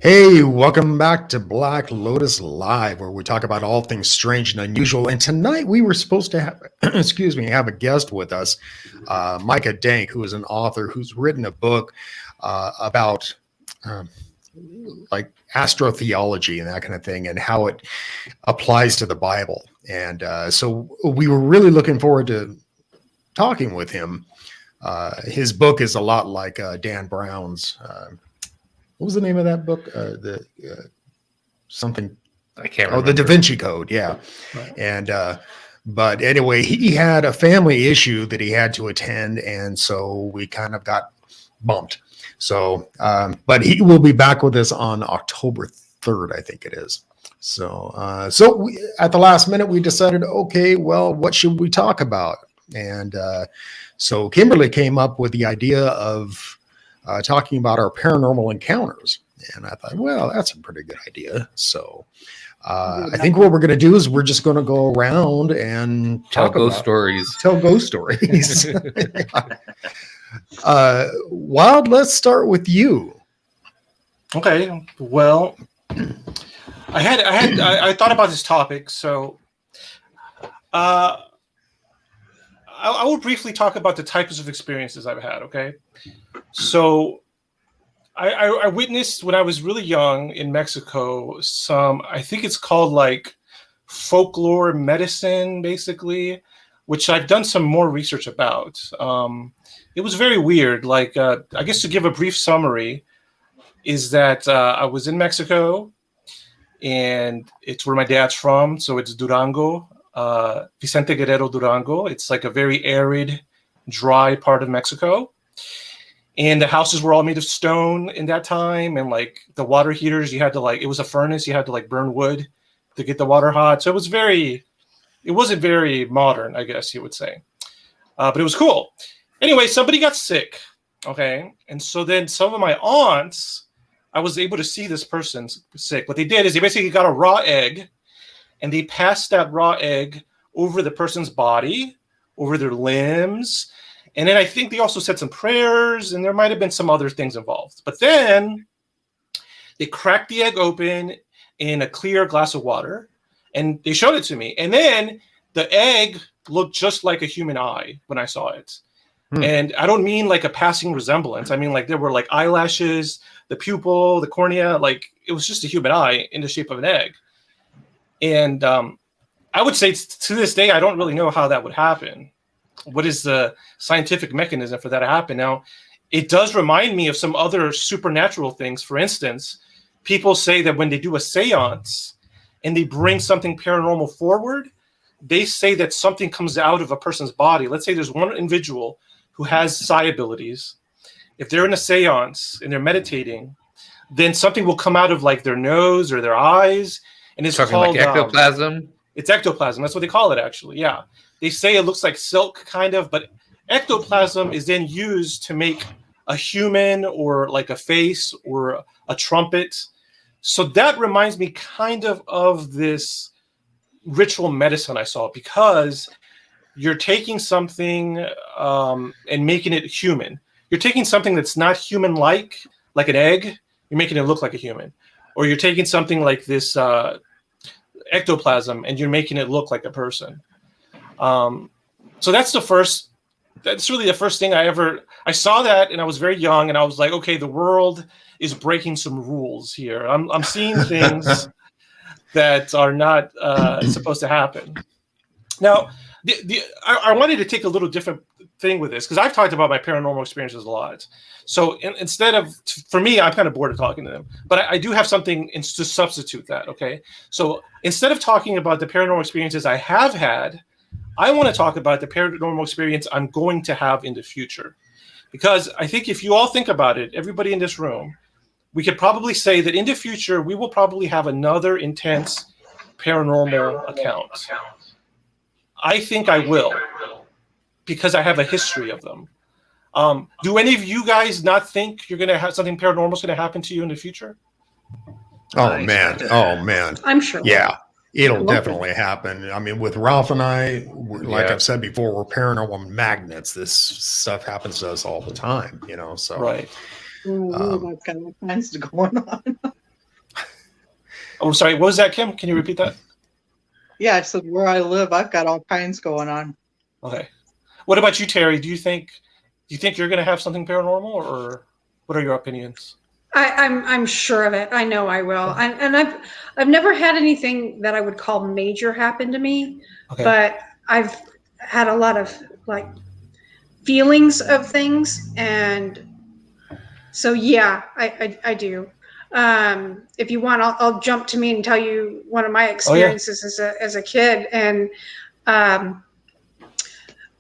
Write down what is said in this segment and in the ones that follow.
Hey, welcome back to Black Lotus Live, where we talk about all things strange and unusual. And tonight we were supposed to have, have a guest with us, Micah Dank, who is an author who's written a book about um, like astrotheology and that kind of thing, and how it applies to the Bible. And so we were really looking forward to talking with him. His book is a lot like Dan Brown's. What was the name of that book? Something. I can't remember. Oh, the Da Vinci Code. Yeah. Right. And, but anyway, he had a family issue that he had to attend. And so we kind of got bumped. So, but he will be back with us on October 3rd, I think it is. So, at the last minute, we decided, okay, well, what should we talk about? And so Kimberly came up with the idea of talking about our paranormal encounters. And I thought, well, that's a pretty good idea. So I think what we're going to do is we're just going to go around and tell ghost stories. Tell ghost stories. Wild, let's start with you. Okay. Well, I thought about this topic. So I will briefly talk about the types of experiences I've had. Okay. So I witnessed when I was really young in Mexico, I think it's called like folklore medicine, basically, which I've done some more research about. It was very weird. Like, I guess to give a brief summary is that I was in Mexico and it's where my dad's from. So it's Durango, Vicente Guerrero Durango. It's like a very arid, dry part of Mexico. And the houses were all made of stone in that time. And like the water heaters, you had to it was a furnace. You had to burn wood to get the water hot. So it wasn't very modern, I guess you would say. But it was cool. Anyway, somebody got sick. Okay. And so then some of my aunts, I was able to see this person sick. What they did is they basically got a raw egg and they passed that raw egg over the person's body, over their limbs. And then I think they also said some prayers, and there might have been some other things involved. But then they cracked the egg open in a clear glass of water, and they showed it to me. And then the egg looked just like a human eye when I saw it. And I don't mean like a passing resemblance. I mean like there were like eyelashes, the pupil, the cornea, like it was just a human eye in the shape of an egg. And I would say to this day, I don't really know how that would happen. What is the scientific mechanism for that to happen? Now, it does remind me of some other supernatural things. For instance, people say that when they do a seance and they bring something paranormal forward, they say that something comes out of a person's body. Let's say there's one individual who has psi abilities. If they're in a seance and they're meditating, then something will come out of like their nose or their eyes. And it's called like ectoplasm. It's ectoplasm. That's what they call it, actually. Yeah. They say it looks like silk, kind of, but ectoplasm is then used to make a human or like a face or a trumpet. So that reminds me kind of this ritual medicine I saw, because you're taking something and making it human. You're taking something that's not human-like an egg, you're making it look like a human. Or you're taking something like this ectoplasm and you're making it look like a person. So that's really the first thing I saw that, and I was very young, and I was like, okay, the world is breaking some rules here. I'm seeing things that are not supposed to happen. Now, I wanted to take a little different thing with this, because I've talked about my paranormal experiences a lot. So for me, I'm kind of bored of talking to them, but I do have something to substitute that. Okay. So instead of talking about the paranormal experiences I have had, I want to talk about the paranormal experience I'm going to have in the future. Because I think if you all think about it, everybody in this room, we could probably say that in the future, we will probably have another intense paranormal account. I think I will, because I have a history of them. Do any of you guys not think you're going to have something paranormal is going to happen to you in the future? Oh, man. I'm sure. Yeah. It'll definitely happen. I mean, with Ralph and I, I've said before, we're paranormal magnets. This stuff happens to us all the time, so. Right. I've got all kinds going on. Oh, sorry. What was that, Kim? Can you repeat that? Yeah, I said where I live, I've got all kinds going on. Okay. What about you, Terry? Do you think you're going to have something paranormal, or what are your opinions? I'm sure of it. I know I will. And I've never had anything that I would call major happen to me, Okay. but I've had a lot of like feelings of things, and so yeah, I do. If you want, I'll jump to me and tell you one of my experiences as a kid, and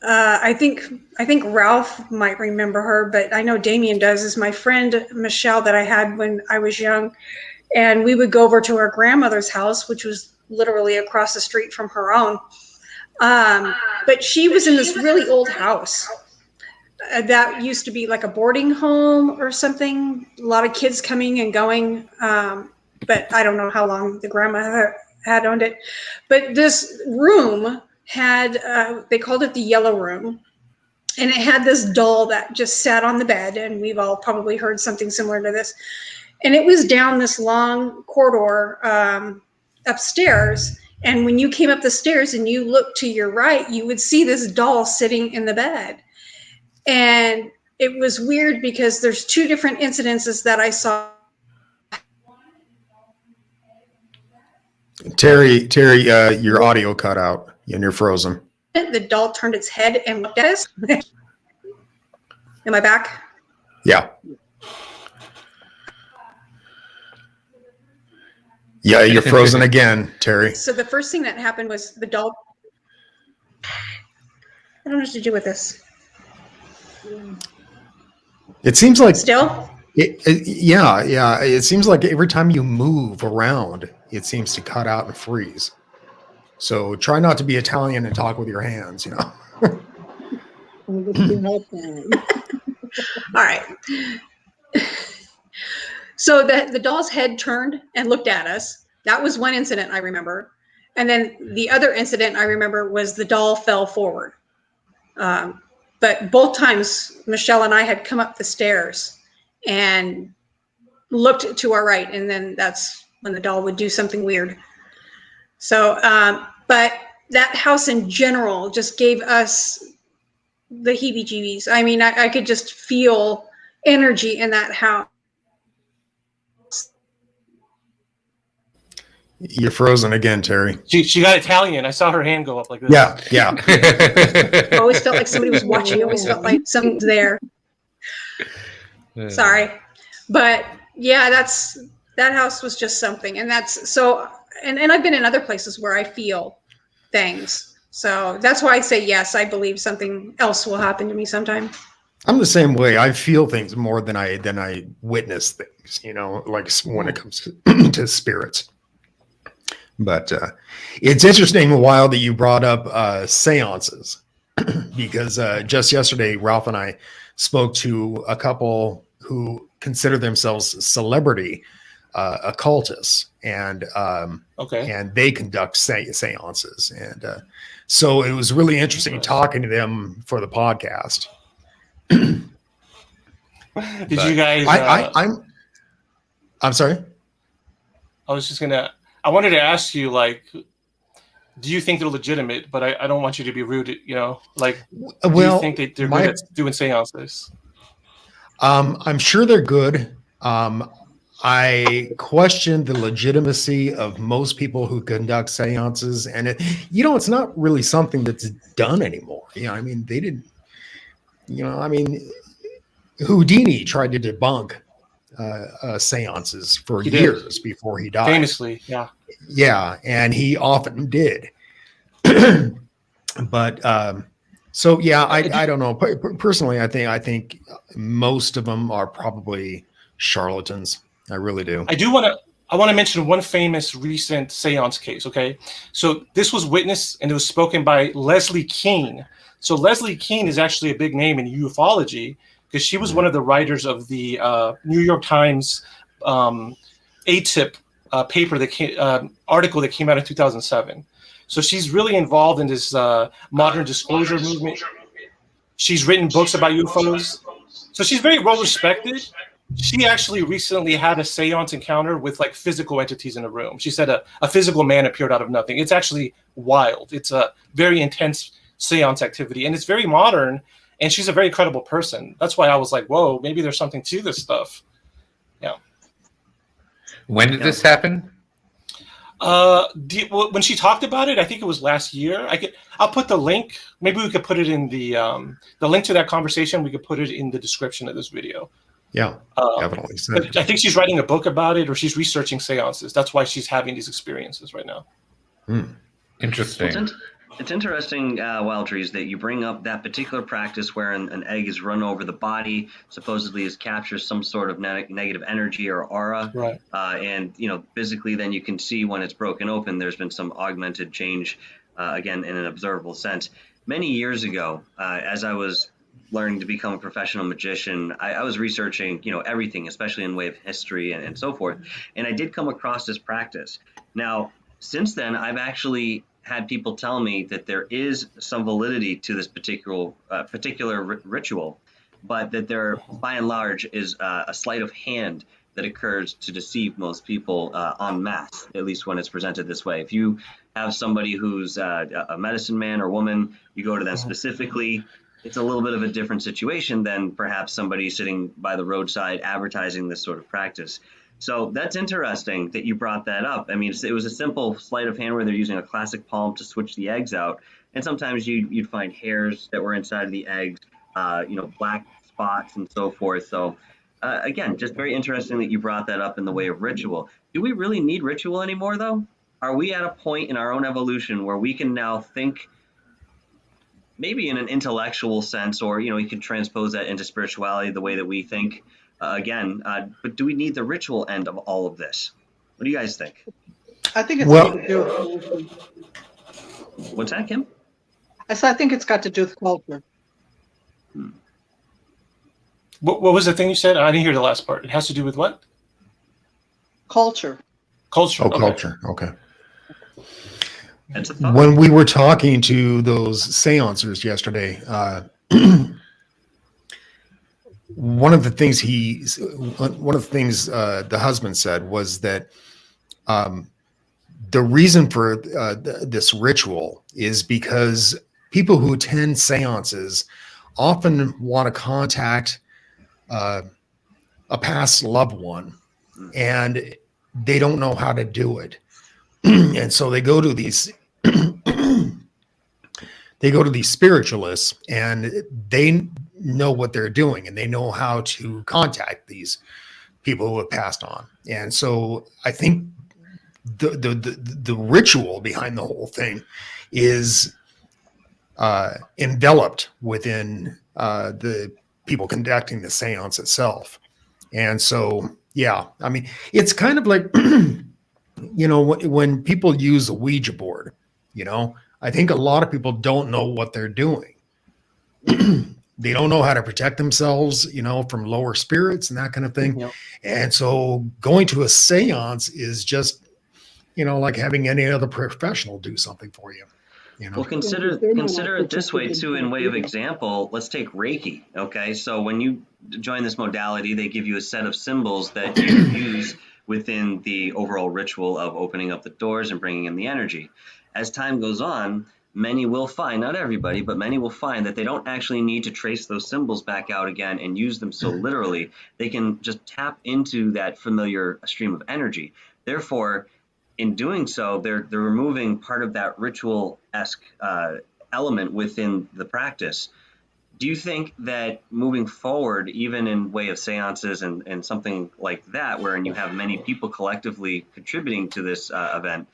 I think Ralph might remember her, but I know Damien does. Is my friend Michelle that I had when I was young, and we would go over to our grandmother's house, which was literally across the street from her own. But she was in this really old house that used to be like a boarding home or something. A lot of kids coming and going, but I don't know how long the grandma had owned it. But this room had, they called it the yellow room, and it had this doll that just sat on the bed, and we've all probably heard something similar to this. And it was down this long corridor upstairs, and when you came up the stairs and you looked to your right, you would see this doll sitting in the bed. And it was weird because there's two different incidences that I saw. Terry, your audio cut out and you're frozen. The doll turned its head and looked at us. Am I back? Yeah. Yeah, you're frozen again, Terry. So the first thing that happened was the doll. I don't know what to do with this. It seems like Still? yeah. It seems like every time you move around, it seems to cut out and freeze. So try not to be Italian and talk with your hands, you know. All right. So the doll's head turned and looked at us. That was one incident I remember. And then the other incident I remember was the doll fell forward. But both times, Michelle and I had come up the stairs and looked to our right, and then that's when the doll would do something weird. So, but that house in general just gave us the heebie-jeebies. I mean, I could just feel energy in that house. You're frozen again, Terry. She got Italian. I saw her hand go up like this. Yeah. I always felt like somebody was watching. I always felt like something's there. Sorry. But yeah, that house was just something. And that's so, and I've been in other places where I feel things. So that's why I say, yes, I believe something else will happen to me sometime. I'm the same way. I feel things more than I witness things, you know, like when it comes to spirits. But it's interesting, a while that you brought up seances, because just yesterday, Ralph and I spoke to a couple who consider themselves celebrity occultists, and and they conduct seances. And so it was really interesting talking to them for the podcast. Did you guys? I'm sorry. I wanted to ask you, like, do you think they're legitimate? But I don't want you to be rude, you know, like, do you think they're good at doing seances? I'm sure they're good. I question the legitimacy of most people who conduct seances, and it's not really something that's done anymore. You know, I mean, they didn't, you know, I mean, Houdini tried to debunk seances for years before he died. Famously, yeah. Yeah, and he often did. But so yeah, I don't know. Personally, I think most of them are probably charlatans. I really do. I want to mention one famous recent seance case. Okay, so this was witnessed and it was spoken by Leslie Kean. So Leslie Kean is actually a big name in ufology, because she was one of the writers of the New York Times ATIP paper article that came out in 2007. So she's really involved in this modern disclosure movement. She's written books about UFOs. So she's very well respected. She actually recently had a seance encounter with like physical entities in a room. She said a physical man appeared out of nothing. It's actually wild. It's a very intense seance activity, and it's very modern, and she's a very credible person. That's why I was like, whoa, maybe there's something to this stuff. Yeah. When did this happen? When she talked about it, I think it was last year. I'll put the link. Maybe we could put it in the link to that conversation. We could put it in the description of this video. Yeah, definitely. I think she's writing a book about it, or she's researching seances. That's why she's having these experiences right now. Interesting. It's interesting, Wild Trees, that you bring up that particular practice where an egg is run over the body, supposedly is captures some sort of negative energy or aura. Right. And, physically then you can see when it's broken open, there's been some augmented change, again, in an observable sense. Many years ago, as I was learning to become a professional magician, I was researching, everything, especially in way of history and so forth. And I did come across this practice. Now, since then, I've actually had people tell me that there is some validity to this particular ritual, but that there, by and large, is a sleight of hand that occurs to deceive most people en masse, at least when it's presented this way. If you have somebody who's a medicine man or woman, you go to them specifically, it's a little bit of a different situation than perhaps somebody sitting by the roadside advertising this sort of practice. So that's interesting that you brought that up. I mean, it was a simple sleight of hand where they're using a classic palm to switch the eggs out. And sometimes you'd find hairs that were inside of the eggs, black spots and so forth. So again, just very interesting that you brought that up in the way of ritual. Do we really need ritual anymore, though? Are we at a point in our own evolution where we can now think maybe in an intellectual sense, or, you can transpose that into spirituality the way that we think? But do we need the ritual end of all of this? What do you guys think? I think it's got to do with culture. What's that, Kim? I said I think it's got to do with culture. What was the thing you said? I didn't hear the last part. It has to do with what? Culture. Culture. Oh, okay. culture. Okay. That's a thought. When we were talking to those seancers yesterday, one of the things the husband said was that the reason for this ritual is because people who attend seances often want to contact a past loved one, and they don't know how to do it. And so they go to these spiritualists, and they know what they're doing, and they know how to contact these people who have passed on. And so I think the ritual behind the whole thing is enveloped within the people conducting the seance itself. And so, yeah, I mean, it's kind of like, when people use a Ouija board, I think a lot of people don't know what they're doing. They don't know how to protect themselves, from lower spirits and that kind of thing. Yep. And so going to a seance is just, like having any other professional do something for you. Well, consider it this way too, in way of example. Let's take Reiki. Okay, so when you join this modality, they give you a set of symbols that you use within the overall ritual of opening up the doors and bringing in the energy. As time goes on, many will find, not everybody, but many will find that they don't actually need to trace those symbols back out again and use them so literally. They can just tap into that familiar stream of energy. Therefore, in doing so, they're removing part of that ritual-esque element within the practice. Do you think that moving forward, even in way of seances and something like that, wherein you have many people collectively contributing to this event,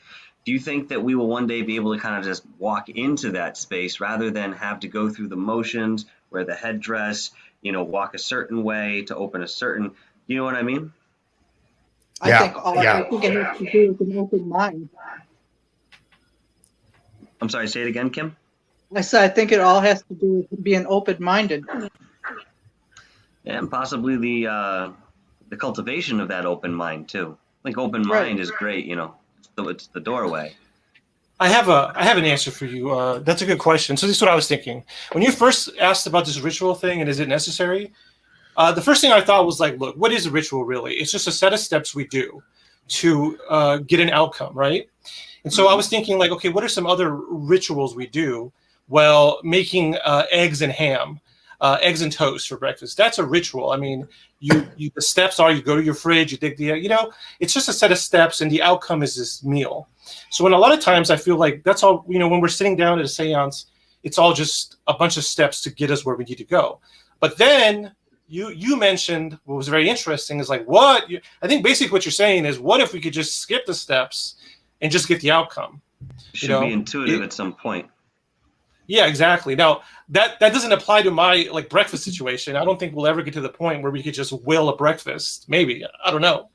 do you think that we will one day be able to kind of just walk into that space rather than have to go through the motions, wear the headdress, walk a certain way to open a certain, you know what I mean? Yeah, I think it has to do with an open mind. I'm sorry, say it again, Kim? I said I think it all has to do with being open-minded. Yeah, and possibly the cultivation of that open mind too. I think open mind is great, it's the doorway. I have an answer for you. That's a good question. So this is what I was thinking. When you first asked about this ritual thing and is it necessary, The first thing I thought was like, look, what is a ritual really? It's just a set of steps we do to get an outcome, right? And so I was thinking like, okay, what are some other rituals we do? Well, making eggs and ham, eggs and toast for breakfast. That's a ritual. I mean, the steps are you go to your fridge, you dig the egg, it's just a set of steps and the outcome is this meal. So when a lot of times I feel like that's all, when we're sitting down at a seance, it's all just a bunch of steps to get us where we need to go. But then you mentioned what was very interesting is like, I think basically what you're saying is, what if we could just skip the steps and just get the outcome? It should be intuitive at some point. Yeah, exactly. Now that doesn't apply to my like breakfast situation. I don't think we'll ever get to the point where we could just will a breakfast. Maybe, I don't know.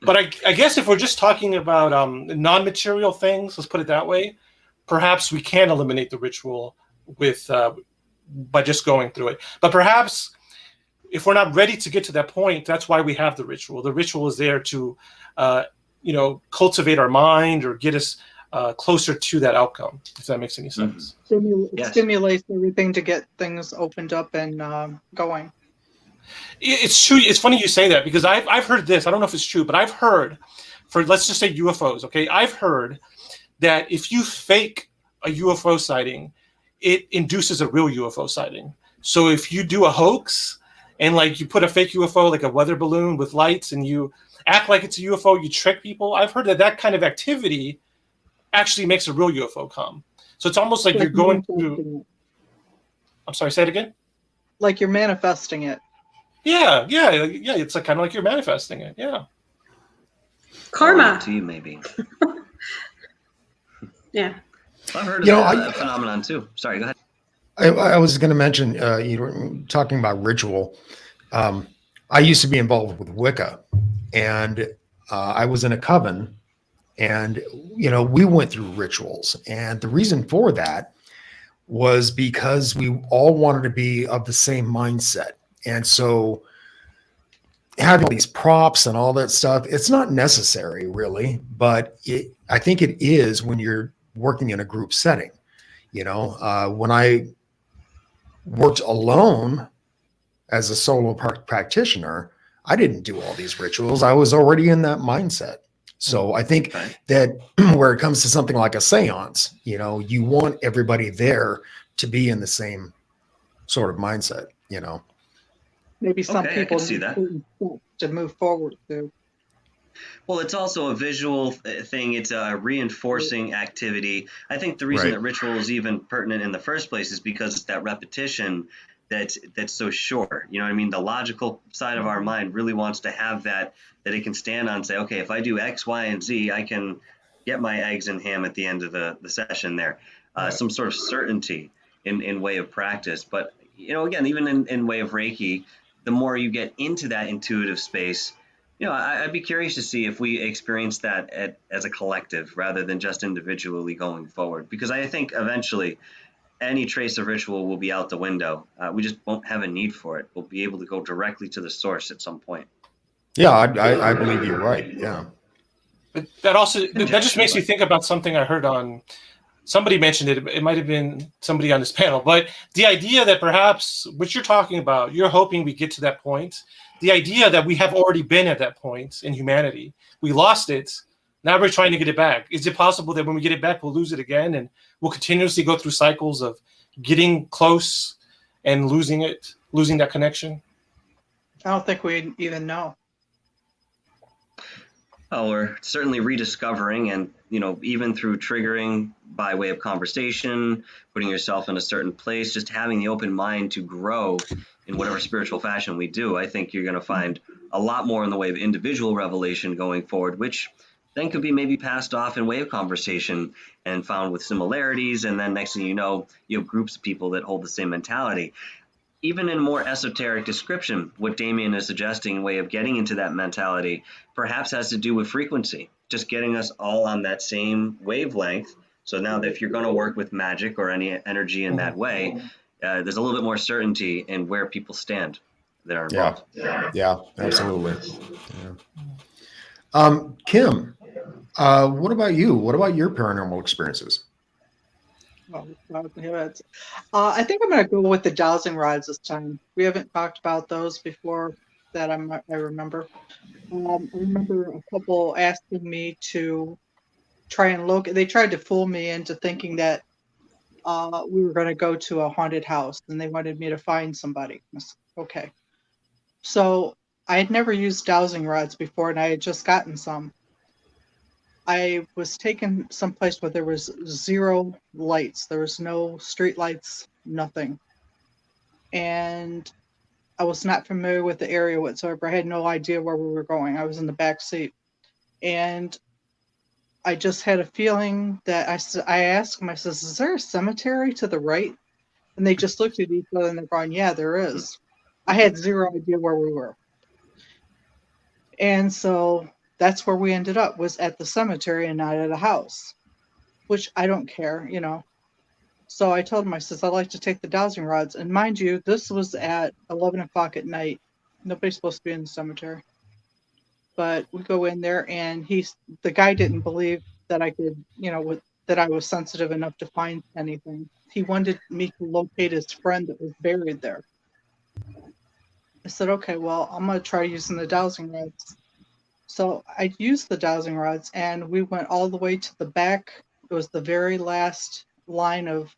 But I guess if we're just talking about non-material things, let's put it that way, perhaps we can eliminate the ritual with by just going through it. But perhaps if we're not ready to get to that point, that's why we have the ritual. The ritual is there to cultivate our mind or get us closer to that outcome, if that makes any sense. Stimulates everything to get things opened up and going. It's true. It's funny you say that because I've heard this. I don't know if it's true, but I've heard for, let's just say UFOs. Okay. I've heard that if you fake a UFO sighting, it induces a real UFO sighting. So if you do a hoax and like you put a fake UFO, like a weather balloon with lights, and you act like it's a UFO, you trick people. I've heard that kind of activity actually makes a real UFO come. So it's almost like you're going through. I'm sorry, say it again. Like you're manifesting it. Yeah. It's like kind of like you're manifesting it. Yeah. Karma. To you, maybe. Yeah. I've heard of that phenomenon too. Sorry, go ahead. I was going to mention, you were talking about ritual. I used to be involved with Wicca, and I was in a coven, and we went through rituals, and the reason for that was because we all wanted to be of the same mindset. And so having all these props and all that stuff, it's not necessary really, but I think it is when you're working in a group setting. When I worked alone as a solo practitioner, I didn't do all these rituals. I was already in that mindset. So I think that where it comes to something like a seance, you want everybody there to be in the same sort of mindset, Maybe some people see that to move forward through. Well, it's also a visual thing. It's a reinforcing activity. I think the reason that ritual is even pertinent in the first place is because it's that repetition that's so sure. You know what I mean? The logical side of our mind really wants to have that it can stand on and say, okay, if I do X, Y, and Z, I can get my eggs and ham at the end of the session there. Some sort of certainty in way of practice. But, again, even in way of Reiki, the more you get into that intuitive space, I'd be curious to see if we experience that as a collective rather than just individually going forward. Because I think eventually any trace of ritual will be out the window. We just won't have a need for it. We'll be able to go directly to the source at some point. Yeah, I believe you're right. Yeah. But that just makes me think about something I heard on. Somebody mentioned it. It might have been somebody on this panel, but the idea that perhaps what you're talking about, you're hoping we get to that point. The idea that we have already been at that point in humanity, we lost it. Now we're trying to get it back. Is it possible that when we get it back, we'll lose it again, and we'll continuously go through cycles of getting close and losing that connection? I don't think we even know. Well, we're certainly rediscovering, and even through triggering by way of conversation, putting yourself in a certain place, just having the open mind to grow in whatever spiritual fashion we do, I think you're going to find a lot more in the way of individual revelation going forward, which then could be maybe passed off in way of conversation and found with similarities. And then next thing you know, you have groups of people that hold the same mentality. Even in more esoteric description, what Damien is suggesting in way of getting into that mentality perhaps has to do with frequency, just getting us all on that same wavelength. So now that if you're going to work with magic or any energy in that way, there's a little bit more certainty in where people stand that are involved. Yeah, absolutely. Yeah. Kim, what about you? What about your paranormal experiences? Oh, wow, yeah, I think I'm going to go with the dowsing rods this time. We haven't talked about those before that I remember. I remember a couple asking me to try and locate. They tried to fool me into thinking that we were going to go to a haunted house, and they wanted me to find somebody. I said, okay. So I had never used dowsing rods before, and I had just gotten some. I was taken someplace where there was zero lights. There was no street lights, nothing. And I was not familiar with the area whatsoever. I had no idea where we were going. I was in the back seat. And I just had a feeling that I asked them, I says, is there a cemetery to the right? And they just looked at each other and they're going, yeah, there is. I had zero idea where we were. And so that's where we ended up, was at the cemetery and not at a house, which I don't care, you know. So I told him, I says, I'd like to take the dowsing rods. And mind you, this was at 11 o'clock at night. Nobody's supposed to be in the cemetery. But we go in there, and the guy didn't believe that I could, you know, that I was sensitive enough to find anything. He wanted me to locate his friend that was buried there. I said, okay, well, I'm going to try using the dowsing rods. So I used the dowsing rods, and we went all the way to the back. It was the very last line of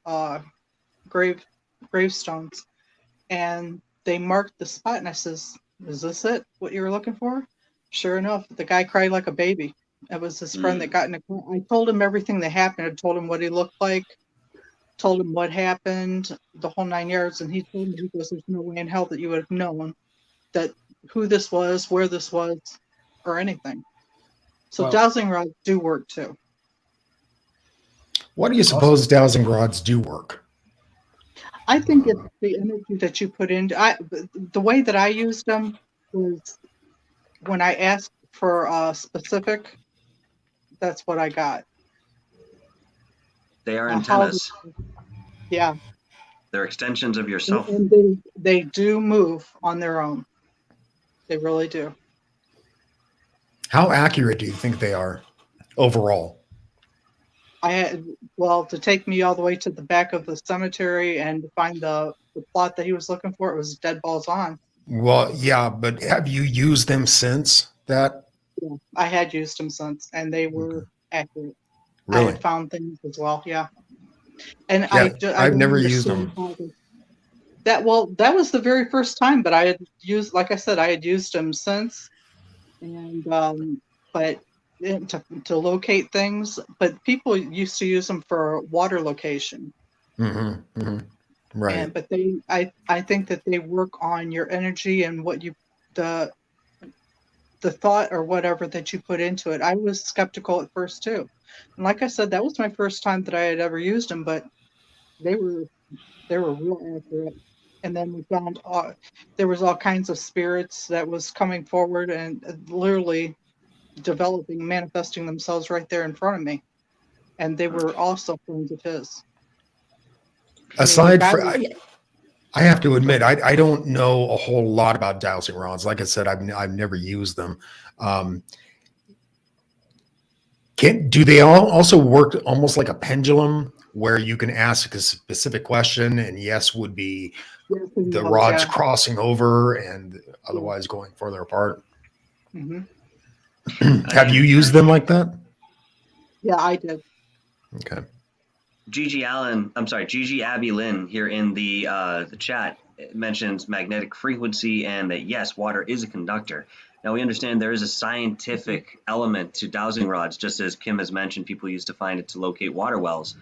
gravestones, and they marked the spot. And I says, "Is this it? What you were looking for?" Sure enough, the guy cried like a baby. It was his friend that got in a car. I told him everything that happened. I told him what he looked like, told him what happened, the whole 9 yards, and he told me, he goes, "There's no way in hell that you would have known that who this was, where this was, or anything." So Wow. dowsing rods do work too. What do you suppose dowsing rods do work? I think it's the energy that you put into. The way that I used them was when I asked for a specific. That's what I got. They are How- antennas. Yeah, They're extensions of yourself. and they do move on their own. They really do. How accurate do you think they are overall? I had, well, to take me all the way to the back of the cemetery and to find the plot that he was looking for, it was dead balls on. Well, yeah, but have you used them since that? Yeah, I had used them since, and they were accurate. I Really? had found things as well, yeah. And Yeah, I I've never don't used them. understand that was the very first time, but I had used, like I said, I had used them since, and but to locate things. But people used to use them for water location. Mm-hmm, mm-hmm. Right. But I think that they work on your energy and what you the thought or whatever that you put into it. I was skeptical at first too, and like I said, that was my first time that I had ever used them, but they were real accurate. And then we found there was all kinds of spirits that was coming forward and literally developing, manifesting themselves right there in front of me, and they were also friends of his. Aside guy from, was- I have to admit, I don't know a whole lot about dowsing rods. Like I said, I've never used them. Do they all also work almost like a pendulum, where you can ask a specific question and yes would be Yes and the no, rods yeah. crossing over and otherwise going further apart? Mhm. Have you used them like that? Yeah, I did. Okay. Gigi Abby Lynn here in the chat mentions magnetic frequency and that yes, water is a conductor. Now we understand there is a scientific element to dowsing rods, just as Kim has mentioned, people used to find it to locate water wells.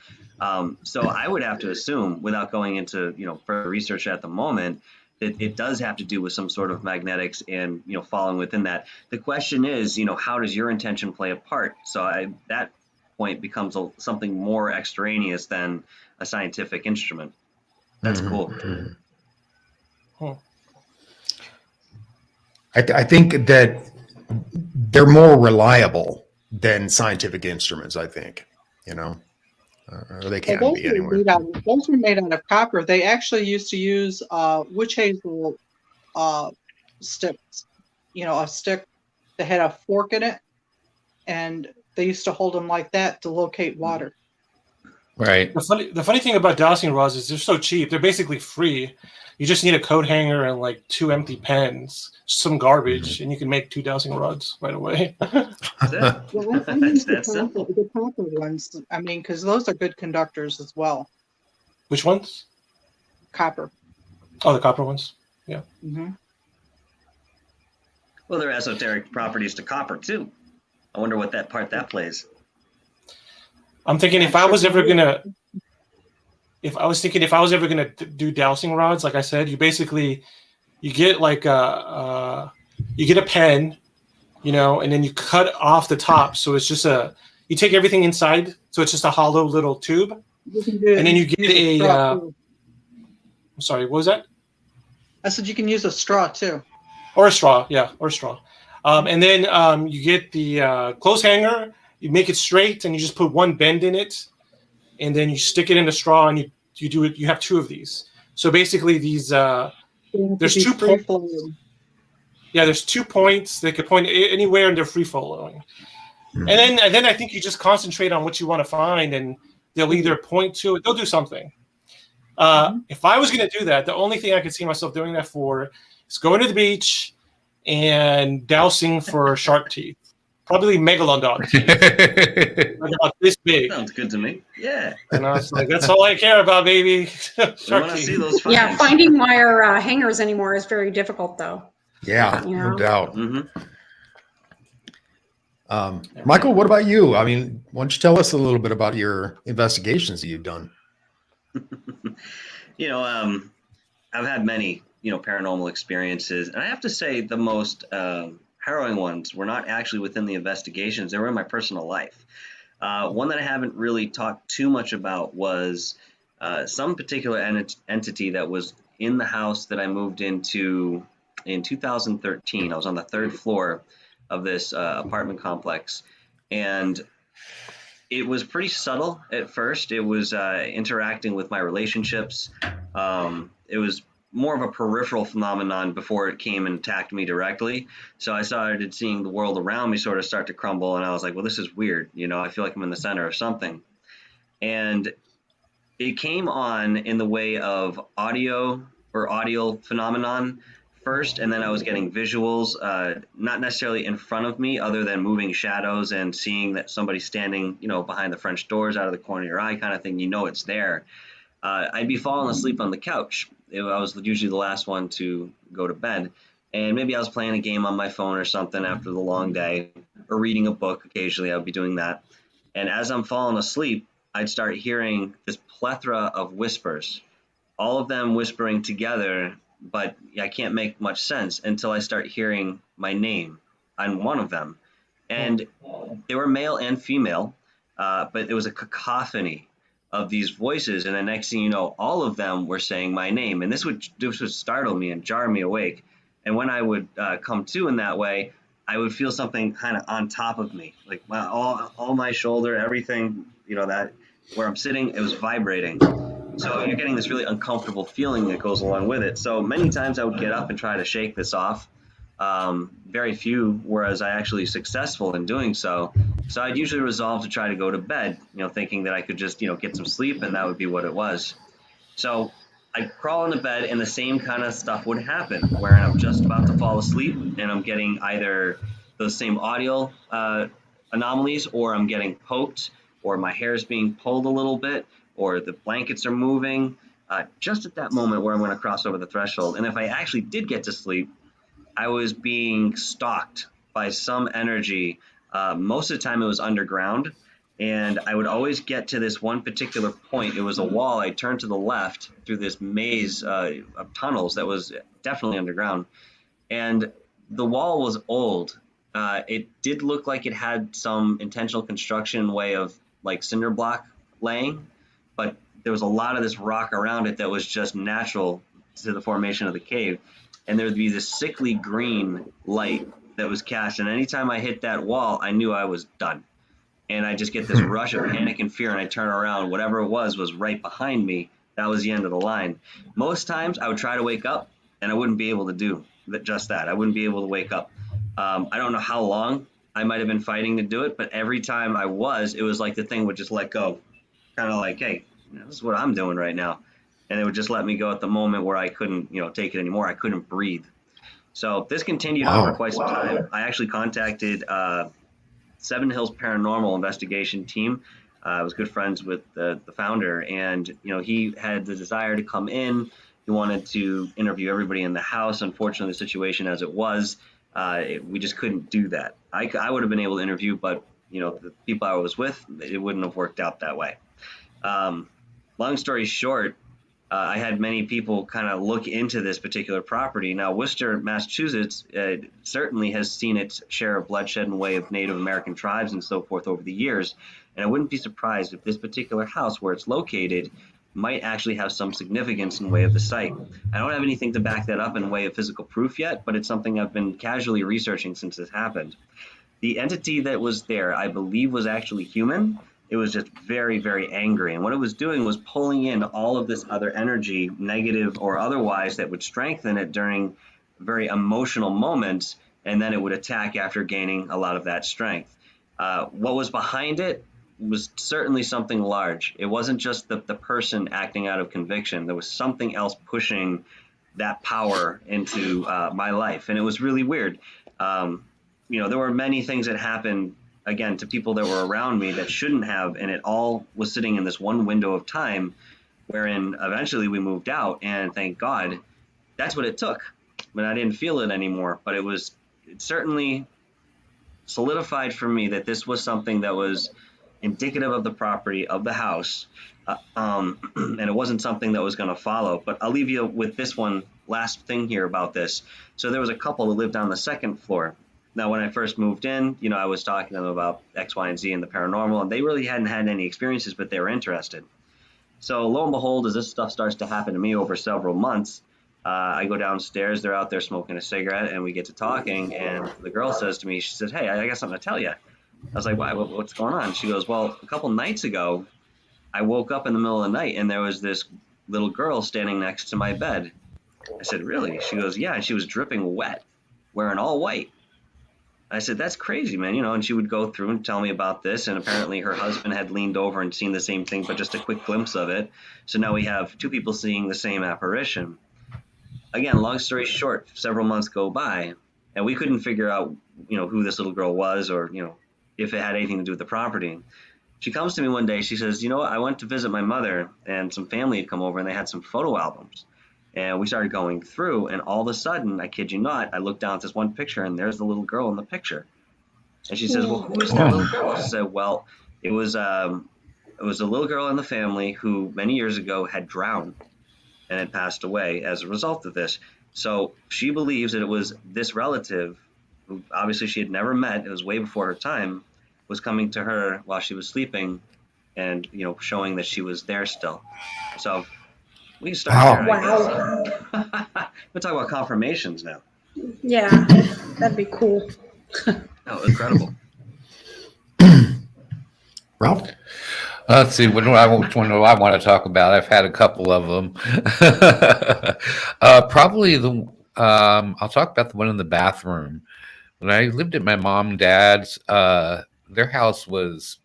So I would have to assume, without going into further research at the moment, that it does have to do with some sort of magnetics and following within that. The question is, how does your intention play a part? So that point becomes something more extraneous than a scientific instrument. That's cool. Mhm. Hmm. I think that they're more reliable than scientific instruments. I think, or they Well, can be anyway. those were made out of copper. They actually used to use witch hazel sticks. A stick that had a fork in it, and they used to hold them like that to locate water. Right. The funny thing about dowsing rods is they're so cheap. They're basically free. You just need a coat hanger and like 2 empty pens, some garbage, and you can make 2 dowsing rods right away. That's it. Well, I It's use that simple. the copper ones. I mean, because those are good conductors as well. Which ones? Copper. Oh, the copper ones. Hmm. Well, there are esoteric properties to copper too. I wonder what that plays. I'm thinking if I was ever gonna do dowsing rods, like I said, you get like you get a pen, and then you cut off the top, so it's just you take everything inside, so it's just a hollow little tube, and then you get I'm sorry, what was that? I said you can use a straw too. Or a straw, or a straw. And then you get the clothes hanger, you make it straight, and you just put one bend in it, and then you stick it in the straw, and you do it. You have 2 of these. So basically, these there's 2 points. Yeah, there's 2 points. They could point anywhere, and they're free flowing. And then I think you just concentrate on what you want to find, and they'll either point to it. They'll do something. If I was going to do that, the only thing I could see myself doing that for is going to the beach and dousing for shark teeth. Probably megalodon teeth. Like about this big. Sounds good to me. Yeah. And I was like, that's all I care about, baby. I Shark want to teeth. see those finds. Yeah, finding wire hangers anymore is very difficult, though. Yeah, Yeah. no doubt. Mm-hmm. Michael, what about you? I mean, why don't you tell us a little bit about your investigations that you've done? I've had many, paranormal experiences, and I have to say the most harrowing ones were not actually within the investigations. They were in my personal life. One that I haven't really talked too much about was some particular entity that was in the house that I moved into in 2013. I was on the 3rd floor of this apartment complex, and it was pretty subtle at first. It was interacting with my relationships. It was more of a peripheral phenomenon before it came and attacked me directly. So I started seeing the world around me sort of start to crumble, and I was like, well, this is weird. I feel like I'm in the center of something. And it came on in the way of audio phenomenon first, and then I was getting visuals, not necessarily in front of me, other than moving shadows and seeing that somebody's standing, behind the French doors out of the corner of your eye kind of thing. It's there. I'd be falling asleep on the couch. I was usually the last one to go to bed. And maybe I was playing a game on my phone or something after the long day, or reading a book. Occasionally I would be doing that. And as I'm falling asleep, I'd start hearing this plethora of whispers, all of them whispering together, but I can't make much sense until I start hearing my name on one of them. And they were male and female, but it was a cacophony of these voices. And the next thing you know, all of them were saying my name. And this would startle me and jar me awake. And when I would come to in that way, I would feel something kind of on top of me, like all my shoulder, everything, that where I'm sitting, it was vibrating. So you're getting this really uncomfortable feeling that goes along with it. So many times I would get up and try to shake this off. Very few, whereas I actually successful in doing so. So I'd usually resolve to try to go to bed, thinking that I could just, get some sleep, and that would be what it was. So I'd crawl into bed, and the same kind of stuff would happen, where I'm just about to fall asleep, and I'm getting either those same audio anomalies, or I'm getting poked, or my hair is being pulled a little bit, or the blankets are moving, just at that moment where I'm going to cross over the threshold. And if I actually did get to sleep, I was being stalked by some energy. Most of the time it was underground, and I would always get to this one particular point. It was a wall. I turned to the left through this maze of tunnels that was definitely underground, and the wall was old. It did look like it had some intentional construction way of like cinder block laying, but there was a lot of this rock around it that was just natural to the formation of the cave. And there would be this sickly green light that was cast. And anytime I hit that wall, I knew I was done. And I just get this rush of panic and fear, and I turn around. Whatever it was right behind me. That was the end of the line. Most times I would try to wake up, and I wouldn't be able to do just that. I wouldn't be able to wake up. I don't know how long I might have been fighting to do it, but every time I was, it was like the thing would just let go. kind of like, hey, this is what I'm doing right now. And it would just let me go at the moment where I couldn't, take it anymore. I couldn't breathe. So this continued on for quite some time. I actually contacted Seven Hills Paranormal Investigation team. I was good friends with the founder, and he had the desire to come in. He wanted to interview everybody in the house. Unfortunately, the situation as it was, we just couldn't do that. I would have been able to interview, but the people I was with, it wouldn't have worked out that way. Long story short, I had many people kind of look into this particular property. Now, Worcester, Massachusetts, certainly has seen its share of bloodshed in the way of Native American tribes and so forth over the years. And I wouldn't be surprised if this particular house, where it's located, might actually have some significance in way of the site. I don't have anything to back that up in way of physical proof yet, but it's something I've been casually researching since this happened. The entity that was there, I believe, was actually human. It was just very, very angry. And what it was doing was pulling in all of this other energy, negative or otherwise, that would strengthen it during very emotional moments. And then it would attack after gaining a lot of that strength. What was behind it was certainly something large. It wasn't just the person acting out of conviction. There was something else pushing that power into my life. And it was really weird. There were many things that happened, again, to people that were around me that shouldn't have, and it all was sitting in this one window of time, wherein eventually we moved out, and thank God that's what it took. But I didn't feel it anymore. But it certainly solidified for me that this was something that was indicative of the property, of the house, and it wasn't something that was going to follow. But I'll leave you with this one last thing here about this. So there was a couple that lived on the second floor. Now, when I first moved in, I was talking to them about X, Y, and Z and the paranormal, and they really hadn't had any experiences, but they were interested. So lo and behold, as this stuff starts to happen to me over several months, I go downstairs, they're out there smoking a cigarette, and we get to talking, and the girl says to me, she says, hey, I got something to tell you. I was like, why? What's going on? She goes, well, a couple nights ago, I woke up in the middle of the night, and there was this little girl standing next to my bed. I said, really? She goes, yeah, and she was dripping wet, wearing all white. I said, that's crazy, man. And she would go through and tell me about this. And apparently her husband had leaned over and seen the same thing, but just a quick glimpse of it. So now we have two people seeing the same apparition. Again, long story short, several months go by, and we couldn't figure out, who this little girl was, or, if it had anything to do with the property. She comes to me one day. She says, I went to visit my mother, and some family had come over, and they had some photo albums. And we started going through, and all of a sudden, I kid you not, I looked down at this one picture, and there's the little girl in the picture. And she says, well, who is that little girl? I said, well, it was a little girl in the family who many years ago had drowned and had passed away as a result of this. So she believes that it was this relative, who obviously she had never met, it was way before her time, was coming to her while she was sleeping and, showing that she was there still. So we can start there, I guess. We'll talk about confirmations now. Yeah, that'd be cool. Oh, incredible. Ralph? Let's see. Which one do I want to talk about? I've had a couple of them. Probably I'll talk about the one in the bathroom. When I lived at my mom and dad's, their house was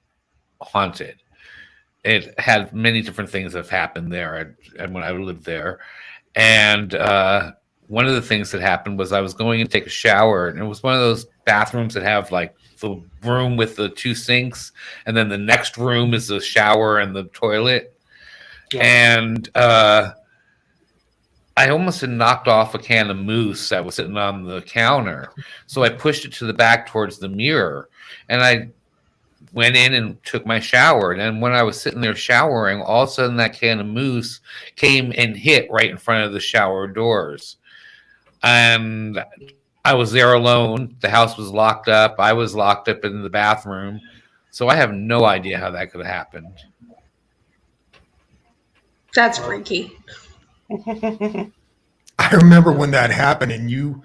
haunted. It had many different things that have happened there and when I lived there. And one of the things that happened was I was going to take a shower, and it was one of those bathrooms that have like the room with the two sinks, and then the next room is the shower and the toilet. Yeah. And I almost had knocked off a can of mousse that was sitting on the counter. So I pushed it to the back towards the mirror, and I went in and took my shower. And then when I was sitting there showering, all of a sudden that can of mousse came and hit right in front of the shower doors. And I was there alone. The house was locked up. I was locked up in the bathroom. So I have no idea how that could have happened. That's freaky. I remember when that happened, and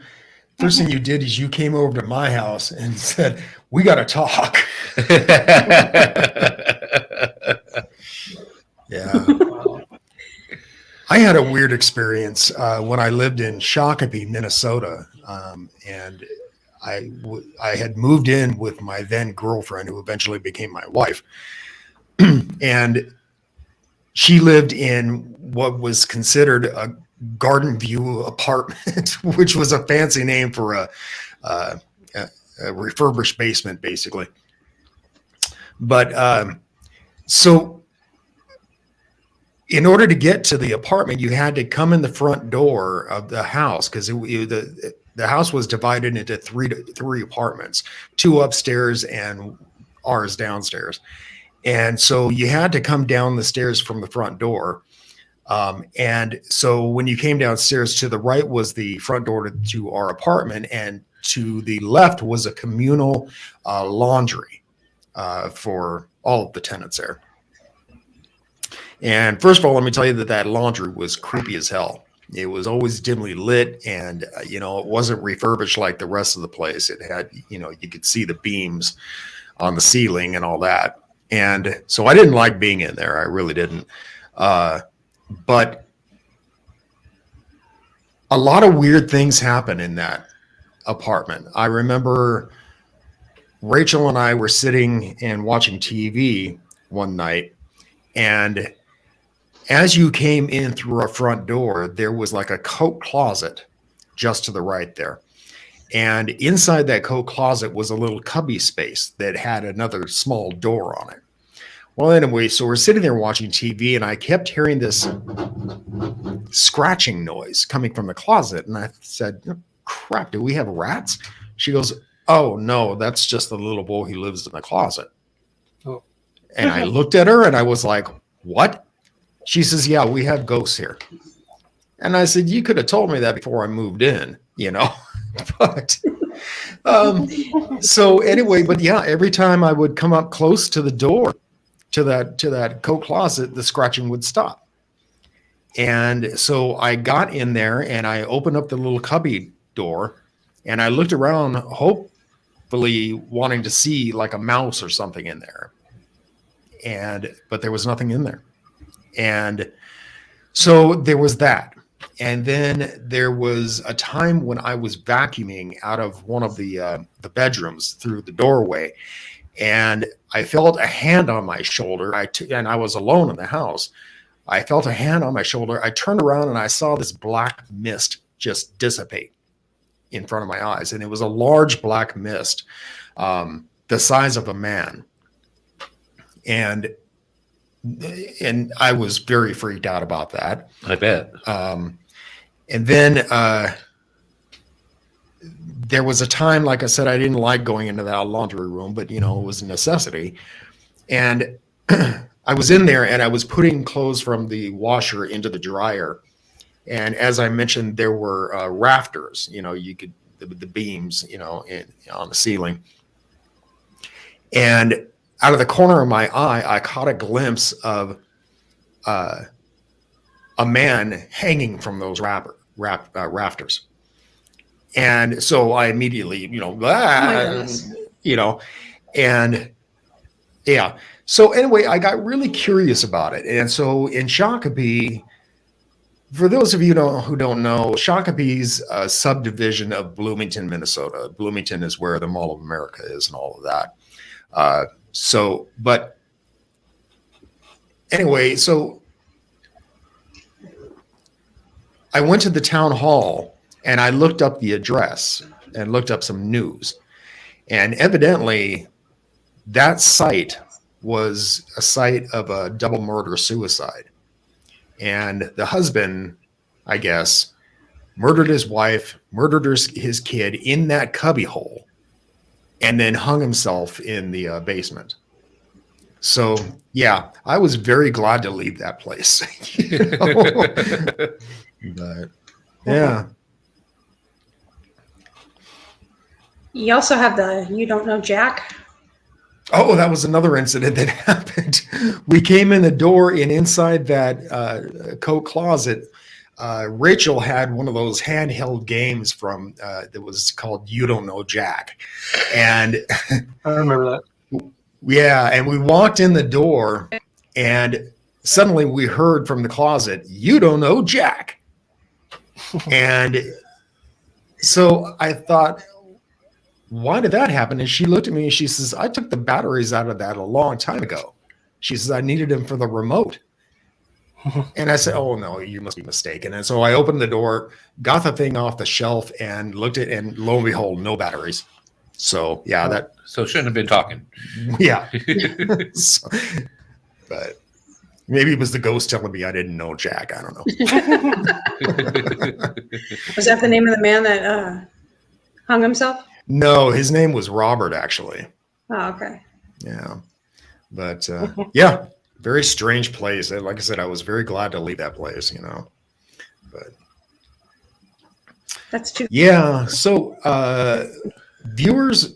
first thing you did is you came over to my house and said, we got to talk. Yeah. I had a weird experience when I lived in Shakopee, Minnesota, and I had moved in with my then girlfriend, who eventually became my wife. And she lived in what was considered a garden view apartment, which was a fancy name for a refurbished basement, basically. But so in order to get to the apartment, you had to come in the front door of the house, because the house was divided into three apartments, two upstairs and ours downstairs. And so you had to come down the stairs from the front door. And so when you came downstairs, to the right was the front door to our apartment, and to the left was a communal laundry for all of the tenants there. And first of all, let me tell you that laundry was creepy as hell. It was always dimly lit, and it wasn't refurbished like the rest of the place. It had, you could see the beams on the ceiling and all that. And so I didn't like being in there. I really didn't. But a lot of weird things happen in that apartment. I remember Rachel and I were sitting and watching TV one night, and as you came in through our front door, there was like a coat closet just to the right there. And inside that coat closet was a little cubby space that had another small door on it. Well, anyway, so we're sitting there watching TV, and I kept hearing this scratching noise coming from the closet. And I said, crap, do we have rats? She goes, oh, no, that's just the little boy who lives in the closet. Oh. And I looked at her and I was like, what? She says, yeah, we have ghosts here. And I said, you could have told me that before I moved in, But so anyway, but yeah, every time I would come up close to the door, to that coat closet, the scratching would stop. And so I got in there and I opened up the little cubby door, and I looked around, hopefully wanting to see like a mouse or something in there. But there was nothing in there. And so there was that. And then there was a time when I was vacuuming out of one of the bedrooms through the doorway, and I felt a hand on my shoulder. And I was alone in the house. I felt a hand on my shoulder. I turned around and I saw this black mist just dissipate in front of my eyes. And it was a large black mist, the size of a man. And I was very freaked out about that. I bet. And then there was a time, like I said, I didn't like going into that laundry room, but, it was a necessity. And I was in there and I was putting clothes from the washer into the dryer. And as I mentioned, there were rafters, you could, the beams, on the ceiling. And out of the corner of my eye, I caught a glimpse of a man hanging from those rafters. And so I immediately, and yeah. So anyway, I got really curious about it. And so in Shakopee, for those of you who don't know, Shakopee's a subdivision of Bloomington, Minnesota. Bloomington is where the Mall of America is and all of that. But anyway, so I went to the town hall and I looked up the address and looked up some news. And evidently that site was a site of a double murder suicide. And the husband, I guess, murdered his wife, murdered his kid in that cubby hole, and then hung himself in the basement. So, yeah, I was very glad to leave that place. But, yeah. You also have the You Don't Know Jack. Oh, that was another incident that happened. We came in the door, and inside that coat closet, Rachel had one of those handheld games from that was called You Don't Know Jack. And I remember that. Yeah, and we walked in the door, and suddenly we heard from the closet, "You don't know Jack." And so I thought, why did that happen? And she looked at me and she says, I took the batteries out of that a long time ago. She says, I needed them for the remote. And I said, "Oh no, you must be mistaken." And so I opened the door, got the thing off the shelf, and looked at, and lo and behold, no batteries. So yeah, that So shouldn't have been talking. yeah. So, but maybe it was the ghost telling me I didn't know Jack. I don't know. Was that the name of the man that hung himself? No, his name was Robert, actually. Oh, okay. Yeah, but yeah, very strange place. And like I said, I was very glad to leave that place. But That's too. yeah. So viewers,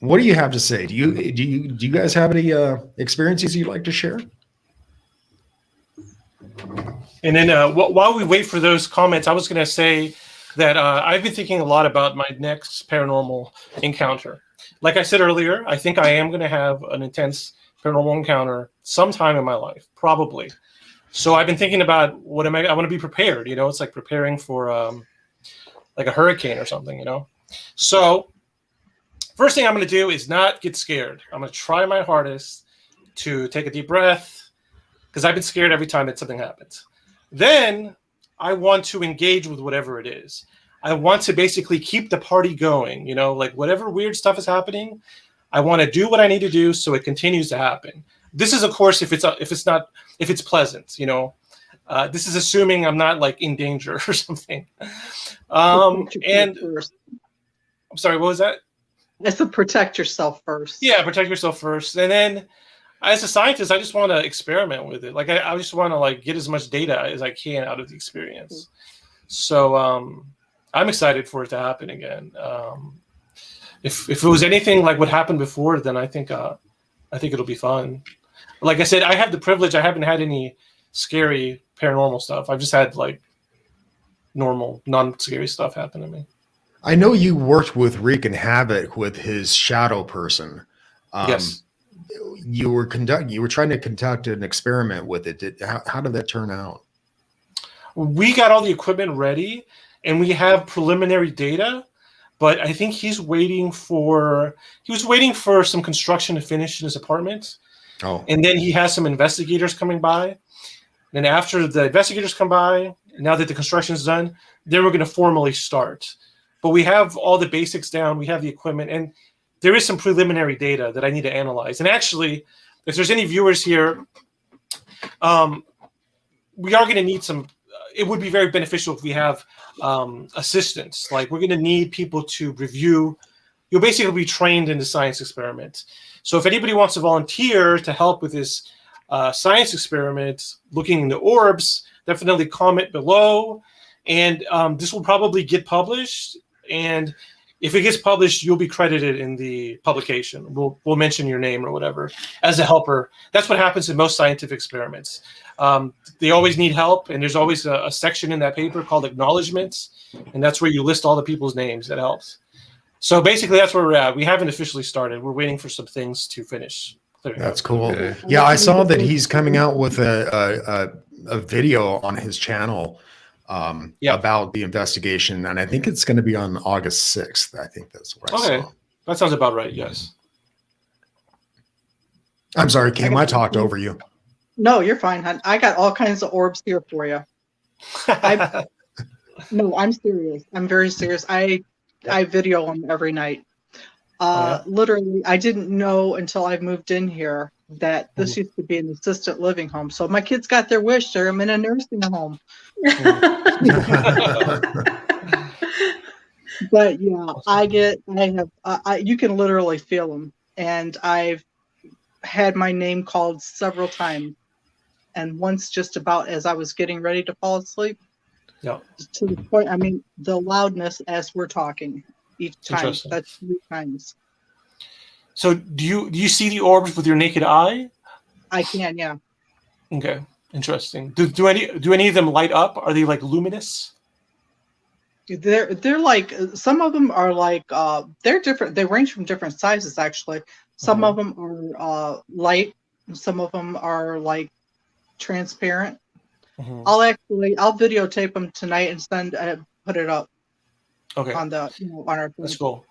what do you have to say? Do you guys have any experiences you'd like to share? And then while we wait for those comments, I was going to say that I've been thinking a lot about my next paranormal encounter. Like I said earlier, I think I am going to have an intense paranormal encounter sometime in my life, probably. So I've been thinking about I want to be prepared. It's like preparing for like a hurricane or something, So first thing I'm going to do is not get scared. I'm going to try my hardest to take a deep breath, because I've been scared every time that something happens. Then I want to engage with whatever it is. I want to basically keep the party going, like whatever weird stuff is happening, I want to do what I need to do so it continues to happen. This is, of course, if it's pleasant, this is assuming I'm not like in danger or something. And I'm sorry, what was that? I said protect yourself first. Yeah, protect yourself first. And then as a scientist, I just want to experiment with it. Like I just want to like get as much data as I can out of the experience. So I'm excited for it to happen again. If it was anything like what happened before, then I think it'll be fun. Like I said, I have the privilege. I haven't had any scary paranormal stuff. I've just had like normal, non-scary stuff happen to me. I know you worked with Wreaking Havoc with his shadow person. Yes. You were trying to conduct an experiment with it. How did that turn out? We got all the equipment ready, and we have preliminary data, but I think he was waiting for some construction to finish in his apartment. Oh. And then he has some investigators coming by. And after the investigators come by, now that the construction is done, then we're going to formally start. But we have all the basics down. We have the equipment, and there is some preliminary data that I need to analyze. And actually, if there's any viewers here, we are going to need some. It would be very beneficial if we have assistants. Like we're going to need people to review. You'll basically be trained in the science experiment. So if anybody wants to volunteer to help with this science experiment, looking into orbs, definitely comment below. And this will probably get published. And if it gets published, you'll be credited in the publication. We'll mention your name or whatever as a helper. That's what happens in most scientific experiments. They always need help, and there's always a section in that paper called acknowledgements, and that's where you list all the people's names. That helps. So basically, that's where we're at. We haven't officially started. We're waiting for some things to finish. That's cool. Okay. Yeah, I saw that he's coming out with a video on his channel about the investigation, and I think it's going to be on August 6th. I think that's what I saw. That sounds about right. Yes. I'm sorry, Kim, I talked over you. No, you're fine, hon. I got all kinds of orbs here for you. No, I'm serious. I'm very serious. I video them every night. Literally, I didn't know until I moved in here that this used to be an assisted living home. So my kids got their wish. I'm in a nursing home. But yeah, you can literally feel them. And I've had my name called several times. And once just about as I was getting ready to fall asleep. Yeah. To the point, I mean, the loudness as we're talking each time. That's 3 times. So do you see the orbs with your naked eye? I can, yeah. Okay, interesting. Do any of them light up? Are they like luminous? They're like, some of them are like they're different. They range from different sizes actually. Some of them are light. Some of them are like transparent. I'll videotape them tonight and put it up. Okay. On the on our. That's cool.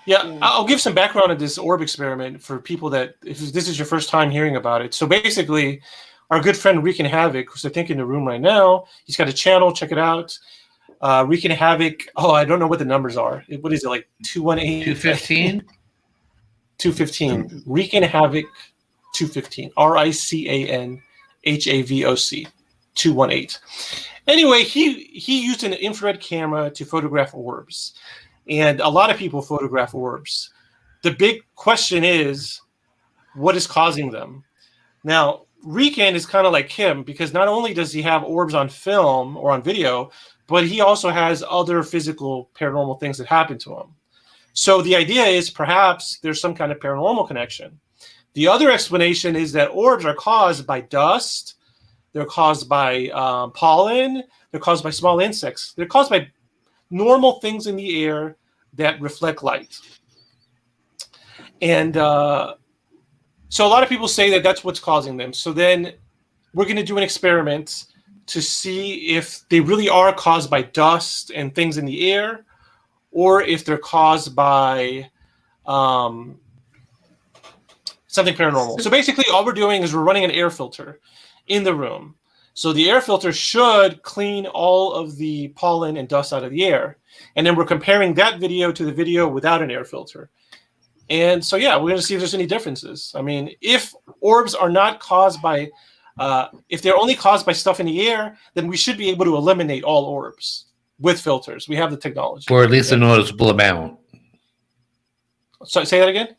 Yeah, I'll give some background on this orb experiment for people that if this is your first time hearing about it. So basically, our good friend Wreaking Havoc, who's I think in the room right now. He's got a channel. Check it out. Wreaking Havoc. Oh, I don't know what the numbers are. What is it, like 218? 215? 215. Wreaking Havoc 215. RICANHAVOC 218. Anyway, he used an infrared camera to photograph orbs. And a lot of people photograph orbs. The big question is, what is causing them? Now, Rican is kind of like him because not only does he have orbs on film or on video, but he also has other physical paranormal things that happen to him. So the idea is perhaps there's some kind of paranormal connection. The other explanation is that orbs are caused by dust. They're caused by pollen. They're caused by small insects. They're caused by normal things in the air that reflect light. And so a lot of people say that that's what's causing them. So then we're going to do an experiment to see if they really are caused by dust and things in the air, or if they're caused by something paranormal. So basically all we're doing is we're running an air filter in the room. So the air filter should clean all of the pollen and dust out of the air. And then we're comparing that video to the video without an air filter. And so, yeah, we're going to see if there's any differences. I mean, if orbs are not caused by, if they're only caused by stuff in the air, then we should be able to eliminate all orbs with filters. We have the technology. Or at least a noticeable amount. So say that again?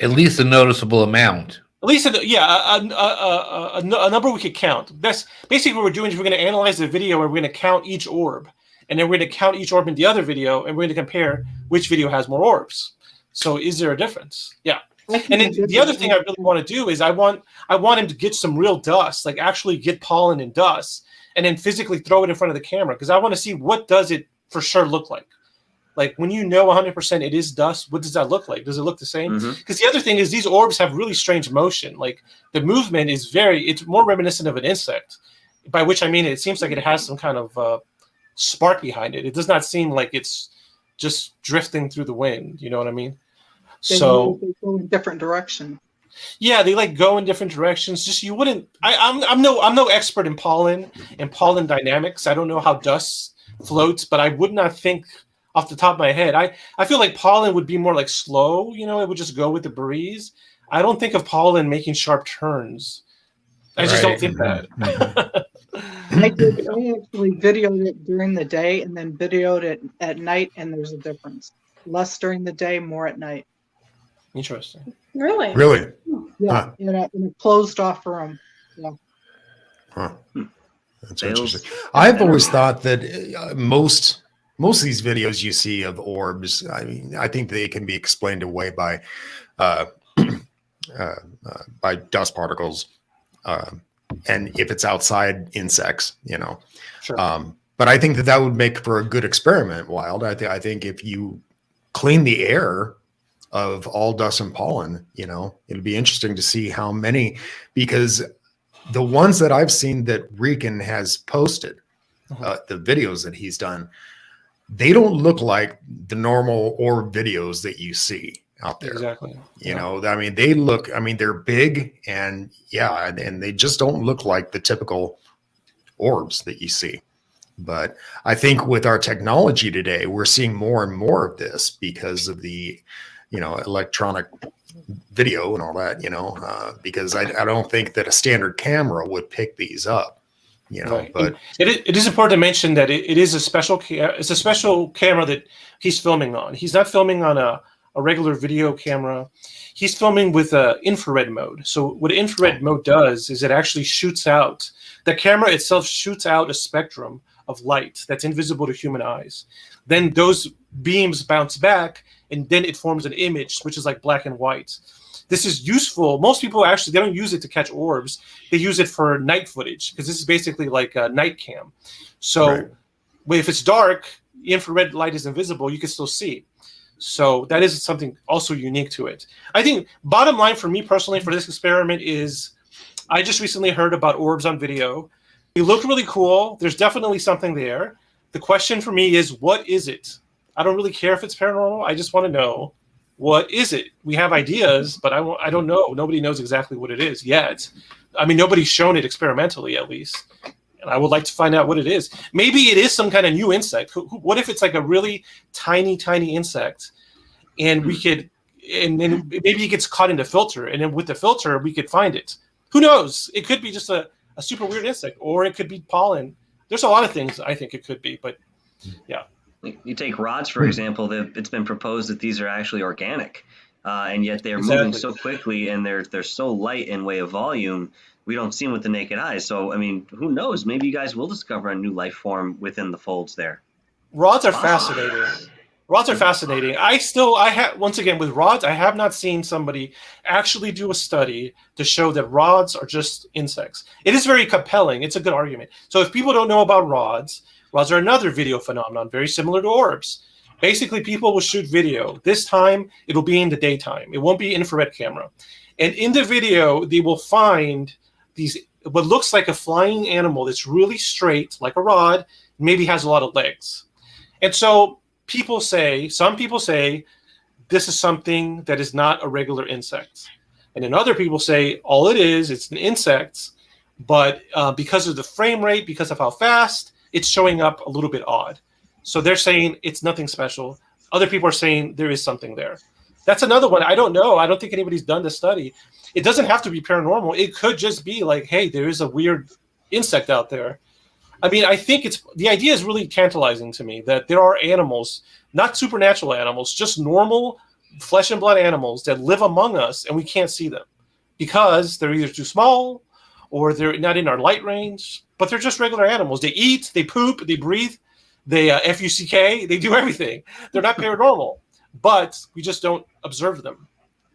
At least a noticeable amount. At least, a number we could count. That's basically what we're doing is we're going to analyze the video and we're going to count each orb. And then we're going to count each orb in the other video and we're going to compare which video has more orbs. So is there a difference? Yeah. And then the other thing I really want to do is I want him to get some real dust, like actually get pollen and dust, and then physically throw it in front of the camera because I want to see what does it for sure look like. Like when you know 100% it is dust, what does that look like? Does it look the same? Because the other thing is these orbs have really strange motion. Like the movement is it's more reminiscent of an insect, by which I mean it seems like it has some kind of spark behind it. It does not seem like it's just drifting through the wind. You know what I mean? They go in different directions. Yeah, they like go in different directions. Just you wouldn't. I'm no expert in pollen and pollen dynamics. I don't know how dust floats, but I would not think off the top of my head. I feel like pollen would be more like slow. You know, it would just go with the breeze. I don't think of pollen making sharp turns. I just don't think that. I actually videoed it during the day and then videoed it at night, and there's a difference. Less during the day, more at night. Interesting. Really? Really? Yeah, in a closed off room. Yeah. Huh. That's interesting. I've always thought that most of these videos you see of orbs, I mean, I think they can be explained away by dust particles, and if it's outside insects, you know. Sure. But I think that would make for a good experiment, Wild. I think if you clean the air of all dust and pollen, you know, it'd be interesting to see how many, because the ones that I've seen that Rican has posted, the videos that he's done, they don't look like the normal orb videos that you see out there. Exactly. You know, I mean, they're big and and they just don't look like the typical orbs that you see. But I think with our technology today, we're seeing more and more of this because of the, you know, electronic video and all that, you know, because I don't think that a standard camera would pick these up, you know. Right. But it is important to mention that it is a special camera that he's filming on. He's not filming on a regular video camera. He's filming with infrared mode. So what infrared mode does is it actually shoots out, the camera itself shoots out a spectrum of light that's invisible to human eyes. Then those beams bounce back and then it forms an image, which is like black and white. This is useful. Most people actually, they don't use it to catch orbs. They use it for night footage because this is basically like a night cam. So if it's dark, infrared light is invisible, you can still see. So that is something also unique to it. I think bottom line for me personally for this experiment is I just recently heard about orbs on video. They look really cool. There's definitely something there. The question for me is, what is it? I don't really care if it's paranormal. I just want to know what is it? We have ideas, but I don't know. Nobody knows exactly what it is yet. I mean, nobody's shown it experimentally, at least. And I would like to find out what it is. Maybe it is some kind of new insect. What if it's like a really tiny, tiny insect, and we could, and then maybe it gets caught in the filter, and then with the filter we could find it. Who knows? It could be just a super weird insect, or it could be pollen. There's a lot of things I think it could be, but yeah. You take rods, for example. It's been proposed that these are actually organic, and yet they're Exactly. moving so quickly, and they're so light in way of volume. We don't see them with the naked eye. So, I mean, who knows? Maybe you guys will discover a new life form within the folds there. Rods are fascinating. Rods are fascinating. Once again, with rods, I have not seen somebody actually do a study to show that rods are just insects. It is very compelling. It's a good argument. So if people don't know about rods are another video phenomenon, very similar to orbs. Basically, people will shoot video. This time, it'll be in the daytime. It won't be infrared camera. And in the video, they will find what looks like a flying animal that's really straight, like a rod, maybe has a lot of legs. And so some people say, this is something that is not a regular insect. And then other people say, all it is, it's an insect, but because of the frame rate, because of how fast, it's showing up a little bit odd. So they're saying it's nothing special. Other people are saying there is something there. That's another one. I don't know. I don't think anybody's done the study. It doesn't have to be paranormal. It could just be like, hey, there is a weird insect out there. I mean, I think the idea is really tantalizing to me that there are animals, not supernatural animals, just normal flesh and blood animals that live among us and we can't see them because they're either too small or they're not in our light range, but they're just regular animals. They eat, they poop, they breathe, they FUCK, they do everything. They're not paranormal, but we just don't observe them.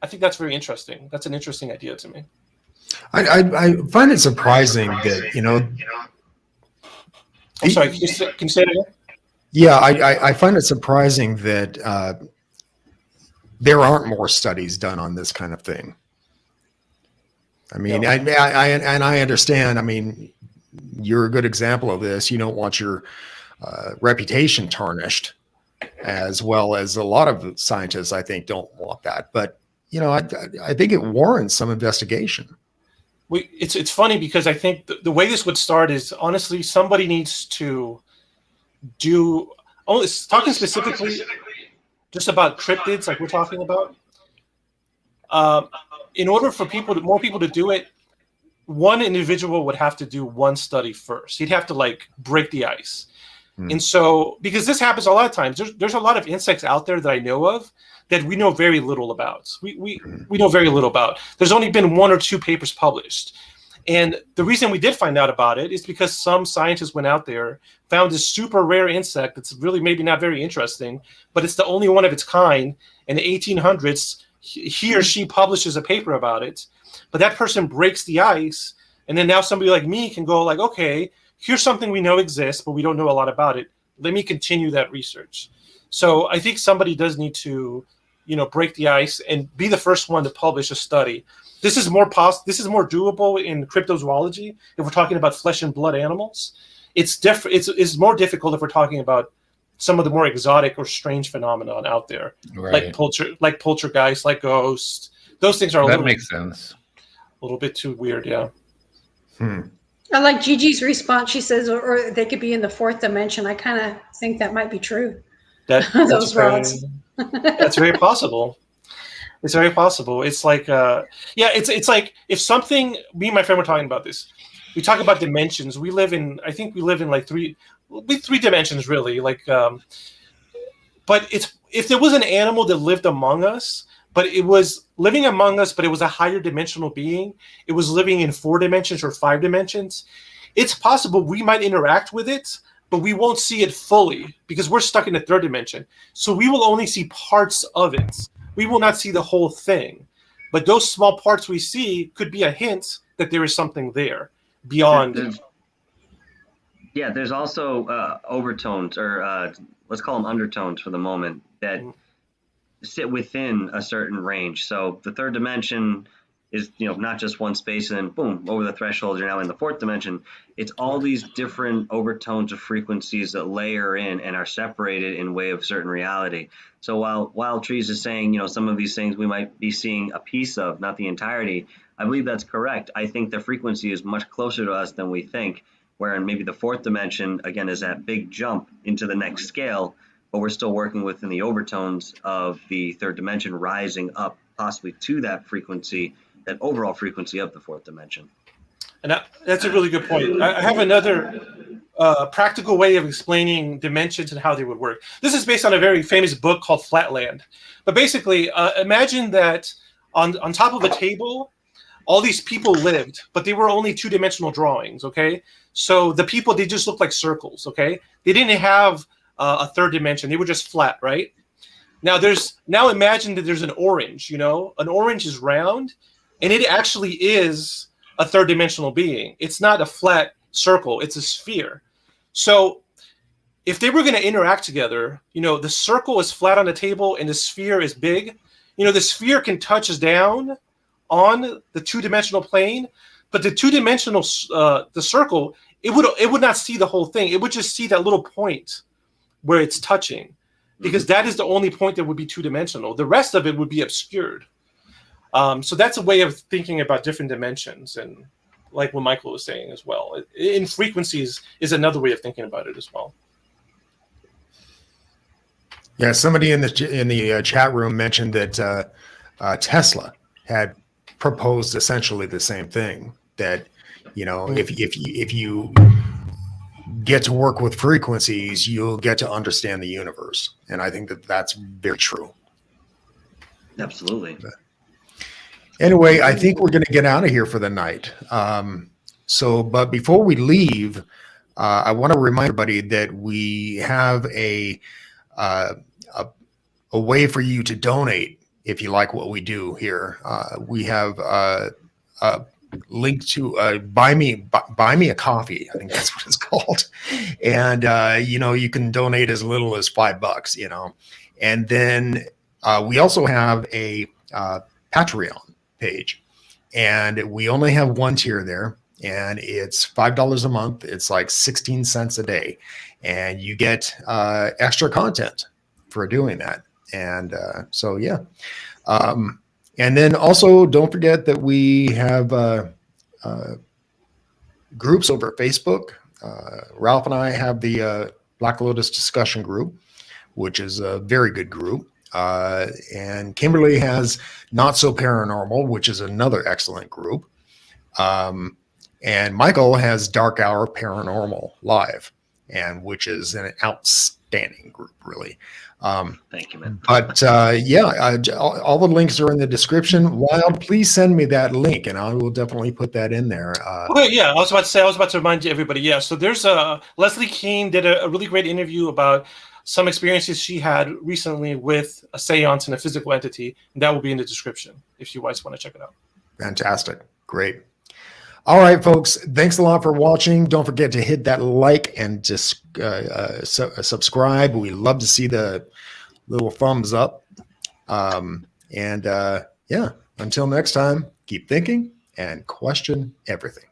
I think that's very interesting. That's an interesting idea to me. I find it surprising that, I'm sorry, can you say it again? Yeah, I find it surprising that there aren't more studies done on this kind of thing. I mean, Yeah. I understand. I mean, you're a good example of this. You don't want your reputation tarnished, as well as a lot of scientists, I think, don't want that. But I think it warrants some investigation. It's funny because I think the way this would start is, honestly, somebody needs to do talking specifically just about cryptids, like we're talking about. In order for more people to do it, one individual would have to do one study first. He'd have to break the ice. And so, because this happens a lot of times, there's a lot of insects out there that I know of that we know very little about. We know very little about. There's only been 1 or 2 papers published. And the reason we did find out about it is because some scientists went out there, found this super rare insect that's really maybe not very interesting, but it's the only one of its kind. In the 1800s, he or she publishes a paper about it. But that person breaks the ice, and then now somebody like me can go okay, here's something we know exists, but we don't know a lot about it. Let me continue that research. So I think somebody does need to, break the ice and be the first one to publish a study. This is more doable in cryptozoology if we're talking about flesh and blood animals. It's it's more difficult if we're talking about some of the more exotic or strange phenomenon out there, Right. like poltergeist, like ghosts. Those things are Makes sense. a little bit too weird. Yeah. I like Gigi's response. She says, or they could be in the 4th dimension. I kind of think that might be true. That's Those rods. That's very possible. It's very possible. It's like, it's like if something. Me and my friend were talking about this. We talk about dimensions. I think we live in three dimensions, really. But if there was an animal that lived among us, but it was living among us, but it was a higher dimensional being. It was living in 4 dimensions or 5 dimensions. It's possible we might interact with it, but we won't see it fully because we're stuck in the 3rd dimension. So we will only see parts of it. We will not see the whole thing. But those small parts we see could be a hint that there is something there beyond. There's also overtones, or let's call them undertones for the moment, that sit within a certain range. So the 3rd dimension is, not just one space and then boom, over the threshold, you're now in the fourth dimension. It's all these different overtones of frequencies that layer in and are separated in way of certain reality. So while Wild Trees is saying, some of these things we might be seeing a piece of, not the entirety, I believe that's correct. I think the frequency is much closer to us than we think, where in maybe the fourth dimension, again, is that big jump into the next scale, but we're still working within the overtones of the third dimension, rising up possibly to that frequency, that overall frequency of the fourth dimension. And that's a really good point. I have another practical way of explaining dimensions and how they would work. This is based on a very famous book called Flatland. But basically, imagine that on top of a table, all these people lived, but they were only two-dimensional drawings, okay? So the people, they just looked like circles, okay? They didn't have a third dimension. They were just flat, right? Now imagine that there's an orange, An orange is round, and it actually is a third dimensional being. It's not a flat circle, it's a sphere. So if they were going to interact together, the circle is flat on the table and the sphere is big. The sphere can touch down on the two-dimensional plane, but the two-dimensional, the circle, it would not see the whole thing. It would just see that little point where it's touching, because that is the only point that would be two-dimensional. The rest of it would be obscured. So that's a way of thinking about different dimensions, and like what Michael was saying as well. In frequencies is another way of thinking about it as well. Yeah, somebody in the chat room mentioned that Tesla had proposed essentially the same thing. That if you get to work with frequencies, you'll get to understand the universe, and I think that that's very true. Absolutely. Anyway, I think we're going to get out of here for the night. But before we leave, I want to remind everybody that we have a way for you to donate if you like what we do here. We have a link to buy me a coffee. I think that's what it's called. And you can donate as little as $5. And then we also have a Patreon page, and we only have one tier there, and it's $5 a month. It's like 16 cents a day, and you get extra content for doing that. And and then also don't forget that we have groups over at Facebook. Ralph and I have the Black Lotus discussion group, which is a very good group. And Kimberly has Not So Paranormal, which is another excellent group. And Michael has DarkHour Paranormal Live, and which is an outstanding group, really. Thank you, man. But all the links are in the description. Wild, please send me that link, and I will definitely put that in there. Okay, yeah, I was about to remind everybody. Yeah, so there's Leslie Kean did a really great interview about some experiences she had recently with a seance and a physical entity, and that will be in the description if you guys want to check it out. Fantastic. Great. All right, folks. Thanks a lot for watching. Don't forget to hit that like and just subscribe. We love to see the little thumbs up. Until next time, keep thinking and question everything.